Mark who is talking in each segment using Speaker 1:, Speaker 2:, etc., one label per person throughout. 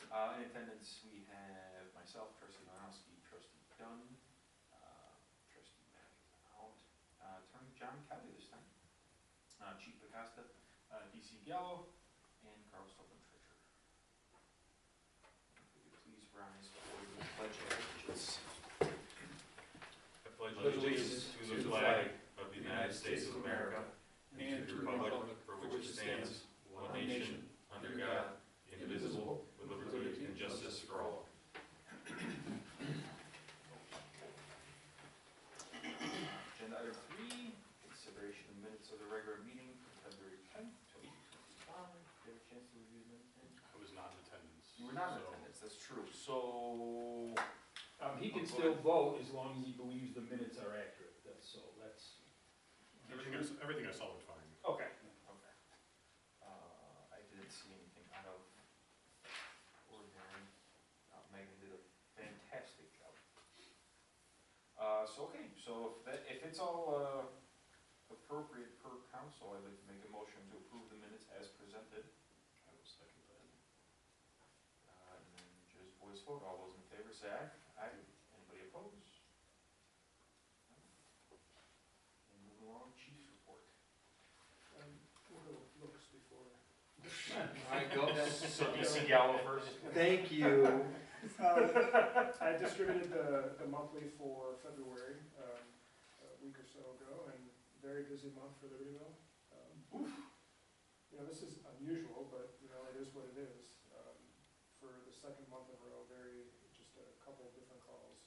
Speaker 1: In attendance, we have myself, trustee Lanowski, trustee Dunn, trustee Mack is out, attorney John Kelly this time, Chief Acosta, DC Gallo, and Carl Stolpen, treasurer. If we could please rise before we do the pledge of allegiance.
Speaker 2: I pledge allegiance to the flag of the United States of America and to the republic for which it stands, one nation, under God, indivisible, with liberty and justice for all.
Speaker 1: Agenda item 3, consideration of minutes of the regular meeting from February 10th, 2025. Did you have a chance to review the minutes?
Speaker 2: I was not in attendance.
Speaker 1: You were not in attendance, that's true. So,
Speaker 3: He can still vote as long as he believes the minutes are accurate. That's.
Speaker 2: Everything I saw was fine.
Speaker 3: Okay.
Speaker 1: okay. I didn't see anything out of ordinary. Megan did a fantastic job. So if it's all appropriate per council, I'd like to make a motion to approve the minutes as presented.
Speaker 2: I will second that.
Speaker 1: And then just voice vote. All those in favor say aye. Aye. Anybody opposed? And moving along, chief's report.
Speaker 4: We'll go looks before.
Speaker 1: All right, go. So DC Gallo first.
Speaker 4: Thank you. I distributed the monthly for February a week or so ago, and very busy month for Libertyville. This is unusual, but it is what it is. For the second month in a row, just a couple of different calls.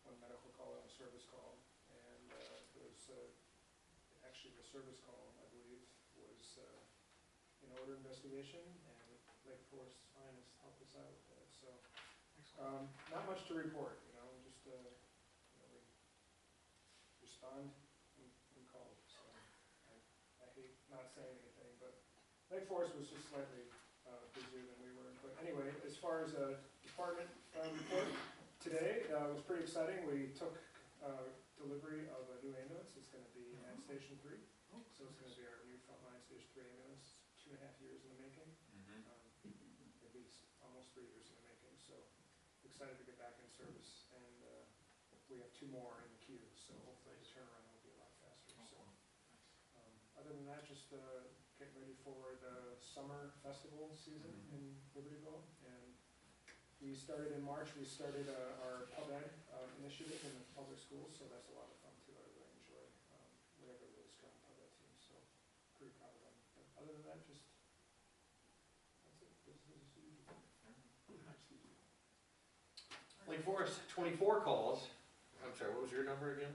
Speaker 4: One medical call and a service call, and actually the service call, I believe, was an order investigation, and Lake Forest Finance helped us out with that. So, not much to report. Just we respond and call. So, I hate not saying anything, but Lake Forest was just slightly busier than we were. But anyway, as far as a department report today, was pretty exciting. We took delivery of a new ambulance. It's going to be at Station 3. So it's going to be our new frontline Station 3 ambulance. 2.5 years in the making. Maybe almost 3 years in the making. So excited to get back in service, and we have 2 more in the queue. So hopefully the turnaround will be a lot faster. So other than that, just getting ready for the summer festival season in Libertyville. And we started in March. We started our pub ed initiative in the public schools. So that's a lot of fun too. I really enjoy. We have a really strong pub ed team. So pretty proud of them. But other than that, just that's it. This is usual.
Speaker 5: Lake Forest, 24 calls. I'm sorry, what was your number again?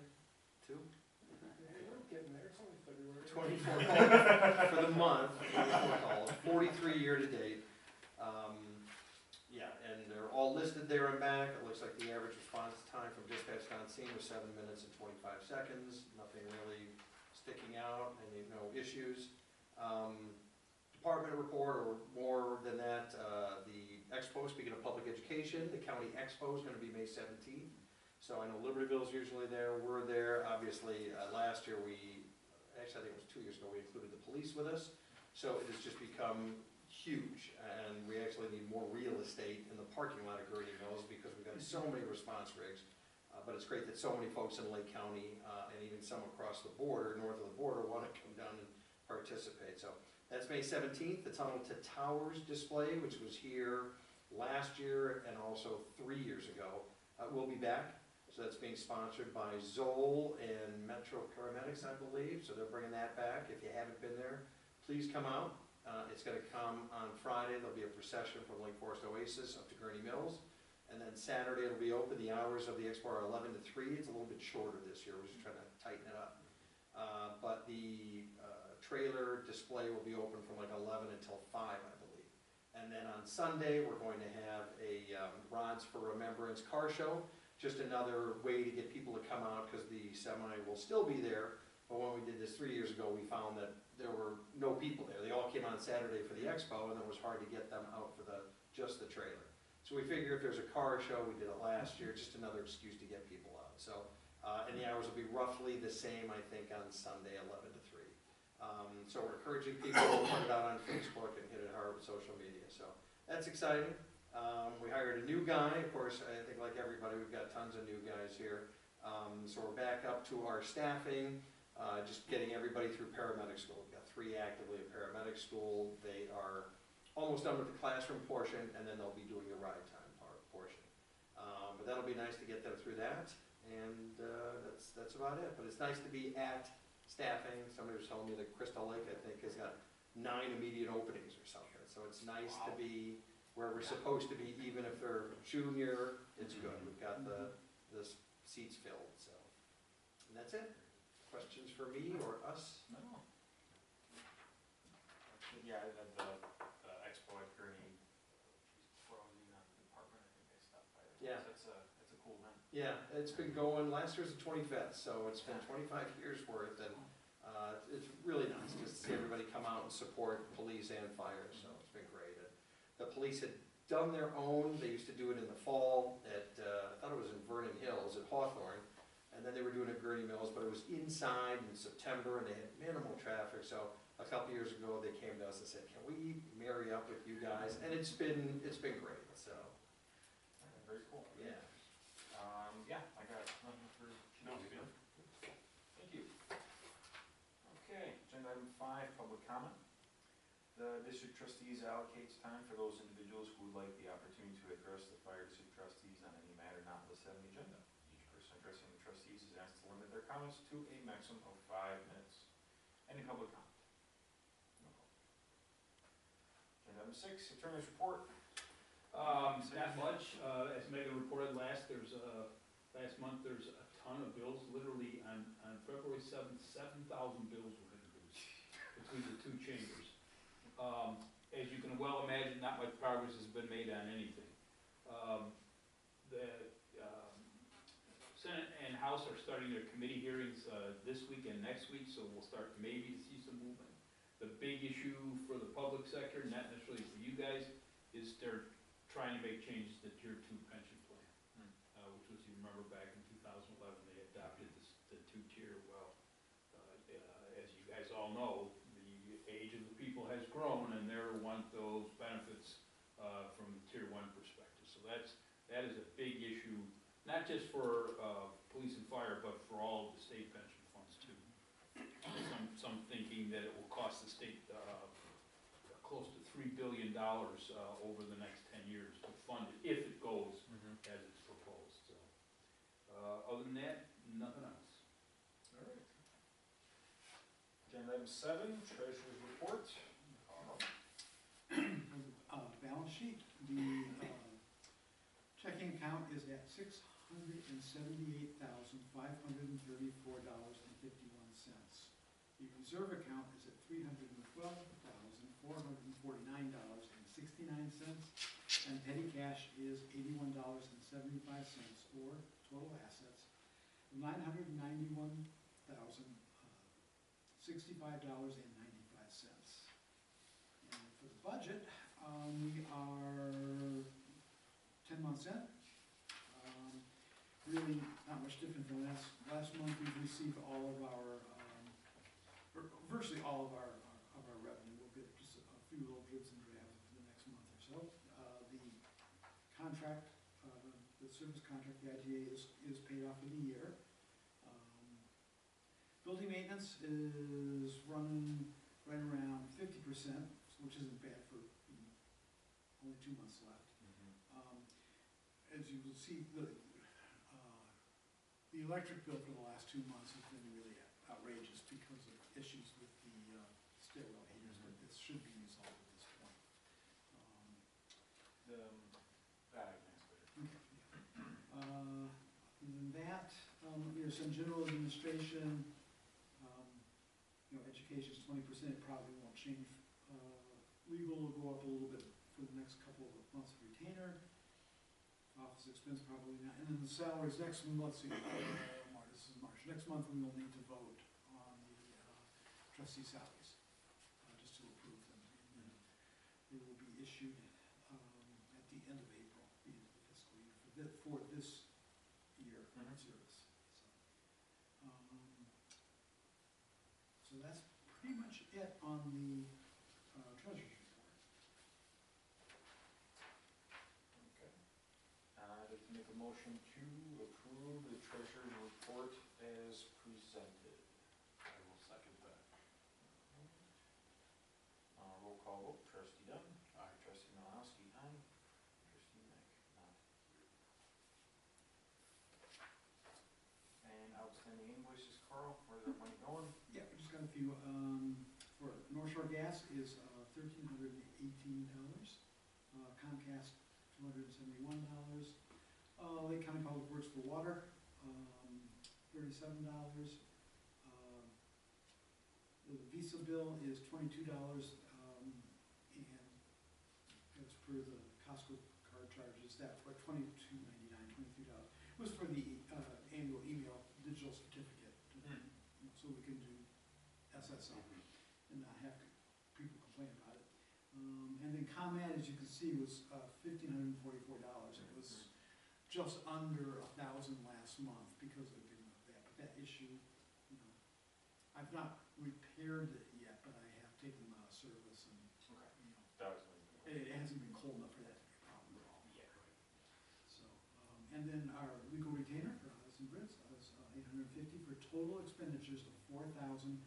Speaker 5: 2?
Speaker 4: Hey, we're getting there. It's only February.
Speaker 5: 24 calls for the month, 24 calls, 43 year to date. Yeah, and they're all listed there and back. It looks like the average response time from dispatch to on scene was 7 minutes and 25 seconds. Nothing really sticking out, no issues. Department report, or more than that, the expo, speaking of public education, the county expo is going to be May 17th. So I know Libertyville is usually there. We're there. Obviously, last year I think it was 2 years ago, we included the police with us. So it has just become huge, and we actually need more real estate in the parking lot of Gurney Mills because we've got so many response rigs. But it's great that so many folks in Lake County and even some across the border, north of the border, want to come down and participate. So that's May 17th. The Tunnel to Towers display, which was here last year and also 3 years ago, will be back. So that's being sponsored by Zoll and Metro Paramedics, I believe. So they're bringing that back. If you haven't been there, please come out. It's going to come on Friday. There'll be a procession from Lake Forest Oasis up to Gurney Mills. And then Saturday it'll be open. The hours of the expo are 11 to 3. It's a little bit shorter this year. We're just trying to tighten it up. But the trailer display will be open from like 11 until 5, I believe. And then on Sunday we're going to have a Rods for Remembrance car show. Just another way to get people to come out because the semi will still be there. But when we did this 3 years ago, we found that there were no people there. They all came on Saturday for the expo, and it was hard to get them out for just the trailer. So we figure if there's a car show, we did it last year, just another excuse to get people out. So, and the hours will be roughly the same, I think, on Sunday, 11 to 3. So we're encouraging people to put it out on Facebook and hit it hard with social media. So that's exciting. We hired a new guy, of course, I think like everybody, we've got tons of new guys here. So we're back up to our staffing, just getting everybody through paramedic school. We've got 3 actively in paramedic school. They are almost done with the classroom portion, and then they'll be doing the ride time portion. But that'll be nice to get them through that, and that's about it. But it's nice to be at staffing. Somebody was telling me that Crystal Lake, I think, has got 9 immediate openings or something. So it's nice to be where we're supposed to be, even if they're junior, it's good. We've got the seats filled, so. And that's it. Questions for me or us?
Speaker 1: No. Yeah, the expo at Gurney, closing on the department, I think they stopped by there.
Speaker 5: Yeah.
Speaker 1: That's a cool event.
Speaker 5: Yeah, it's been going, last year's the 25th, so it's been 25 years worth, and it's really nice just to see everybody come out and support police and fire, so it's been great. And the police had done their own, they used to do it in the fall at, I thought it was in Vernon Hills at Hawthorne, and then they were doing it at Gurney Mills, but it was inside in September, and they had minimal traffic, so a couple years ago, they came to us and said, can we marry up with you guys? And it's been great, so.
Speaker 1: Very cool.
Speaker 5: Yeah.
Speaker 1: Yeah, I got nothing for Janowski. Thank you. Okay, agenda item 5, public comment. The district trustees allocates time for those individuals who would like the opportunity to address the fire district trustees on any matter not listed on the agenda. Each person addressing the trustees is asked to limit their comments to a maximum of 5 minutes. Any public comment? No public. Agenda item 6, attorney's report.
Speaker 3: Not much, as Megan reported last month, there's a ton of bills, literally on February 7th, 7,000 bills were introduced between the 2 chambers. As you can well imagine, not much progress has been made on anything. The Senate and House are starting their committee hearings this week and next week, so we'll start maybe to see some movement. The big issue for the public sector, not necessarily for you guys, is they're trying to make changes to Tier 2 pension plan, which was, you remember back in 2011, they adopted the 2-tier. Well, as you guys all know, the age of the people has grown, and they want those benefits from the Tier 1 perspective. So that is a big issue, not just for police and fire, but for all of the state pension funds too. Some thinking that it will cost the state close to $3 billion over the next 10 years to fund it, if it goes as it's proposed. So, other than that, nothing else.
Speaker 1: All right. Agenda item 7, treasurer's report.
Speaker 6: Balance sheet, the checking account is at $678,534.51. The reserve account is at $312,449.69, and petty cash is $81.75, or total assets $991,065.95. And for the budget, we are 10 months in. Really not much different from last month. We've received all of our, virtually all of our revenue. We'll get just a few little dribs and drabs for the next month or so. The contract, the service contract, the IGA is paid off for the year. Building maintenance is running right around 50%, which isn't bad for only 2 months left. As you will see, the electric bill for the last 2 months has been really outrageous because of issues with the stairwell heaters, but this should be resolved at this point.
Speaker 1: That I can answer later.
Speaker 6: Other than that, there's some general administration, education's 20%, it probably won't change. Legal will go up a little bit for the next couple of months of retainer. Office expense probably not, and then the salaries next month, let's see, this is March, next month we will need to vote on the trustee salaries, just to approve them. And they will be issued at the end of April, the end of the fiscal year, for this year of service. So that's pretty much it on the treasurer's report.
Speaker 1: make a motion to approve the treasurer's report as presented.
Speaker 2: I will second that.
Speaker 1: Roll call vote, trustee Dunn.
Speaker 2: Aye.
Speaker 1: Trustee Malowski, aye. Trustee Mack, not here. And outstanding invoices, Carl, where's our money going?
Speaker 6: Yeah, we just got a few, for North Shore Gas is $1,318, Comcast $271, Lake County Public Works for water, $37, the Visa bill is $22, and as per the Costco card charges, that for $22.99, $23. It was for the annual email digital certificate, so we can do SSL and not have people complain about it. And then ComEd, as you can see, was $1,544. It was just under 1,000 last month because of that. But that issue, you know, I've not repaired it yet, but I have taken them out of service, and
Speaker 1: Okay.
Speaker 6: you know,
Speaker 1: That was
Speaker 6: it hasn't been cold enough for that to be a problem at all.
Speaker 1: Yeah, right.
Speaker 6: So, and then our legal retainer for Hudson Brits was $850 for total expenditures of $4,045.20.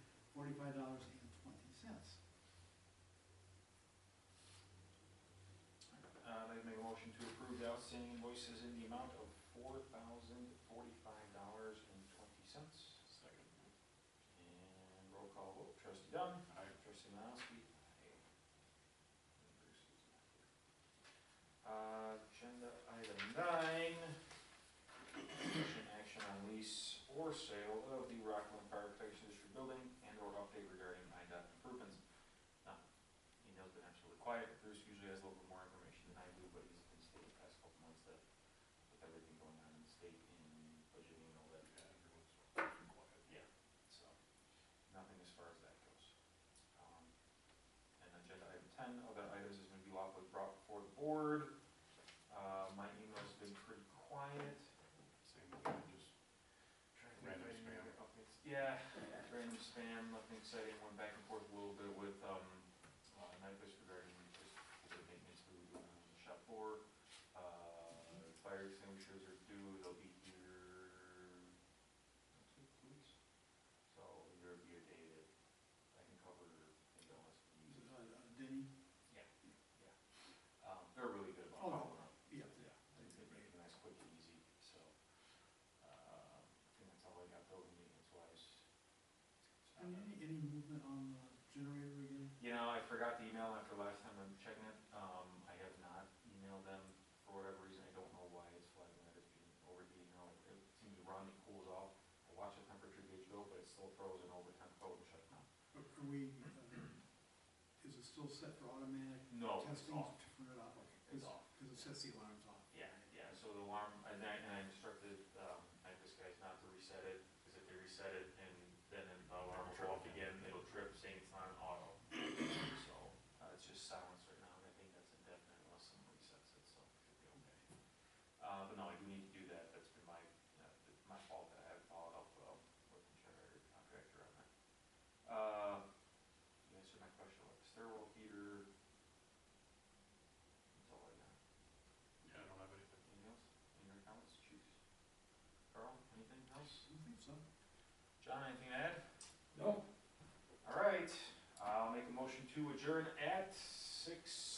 Speaker 1: I'd like to make a motion to approve the outstanding invoices in the amount of $4,045.20.
Speaker 2: Second.
Speaker 1: And roll call vote, trustee Dunn.
Speaker 2: Aye.
Speaker 1: Trustee Malowski, aye. And Bruce is not here. Agenda item 9, discussion action on lease or sale of the Rockland Fire Protection District building and or update regarding IDOT improvements. Email's been absolutely quiet. Bruce usually has a little bit more information than I do, but he's been stating the past couple months that with everything going on in the state and budgeting and all that.
Speaker 2: Yeah, everyone's pretty quiet.
Speaker 1: Yeah, so nothing as far as that goes. And agenda item 10, other items is going to be lawfully brought before the board. My email's been pretty quiet.
Speaker 2: Same thing, just random spam.
Speaker 1: Yeah, random spam, nothing exciting. Went back and forth a little bit with Nyquist regarding just the maintenance we were doing on the shop floor. Fire extinguishers are due, they'll be here next week, 2 weeks. So there'll be a day that I can cover maybe unless we use it.
Speaker 6: Denny?
Speaker 1: Yeah. They're really good about
Speaker 6: Oh,
Speaker 1: following up.
Speaker 6: Yeah.
Speaker 1: Yeah, they make it nice, quick, and easy, so, I think that's all I got building maintenance wise.
Speaker 6: Any movement on the generator again?
Speaker 1: You know, I forgot to email after last time I'm checking it, I have not emailed them for whatever reason, I don't know why it's flagging that it's being overheating now, it seems to run, it cools off, I watch the temperature gauge go, but it's still frozen over temp code and shut down.
Speaker 6: Are we, is it still set for automatic
Speaker 1: No, it's
Speaker 6: testing?
Speaker 1: off,
Speaker 6: Turn it off, okay.
Speaker 1: it's off.
Speaker 6: Because it sets the alarms off.
Speaker 1: Yeah, so the alarm, and I instructed, this guys not to reset it, because if they reset it and then the alarm will go off again, it'll trip saying it's not an auto. So, it's just silence right now, and I think that's indefinite unless someone resets it, so it should be okay. But no, I do need to do that, that's been my fault that I haven't followed up, with the generator contractor on that. You answered my question about the stairwell heater. That's all I got.
Speaker 2: Yeah, I don't have anything.
Speaker 1: Anything else? Any other comments? Chief? Carl, anything else?
Speaker 6: I don't think so.
Speaker 1: John, anything to add?
Speaker 4: No.
Speaker 1: All right, I'll make a motion to adjourn at 6:06.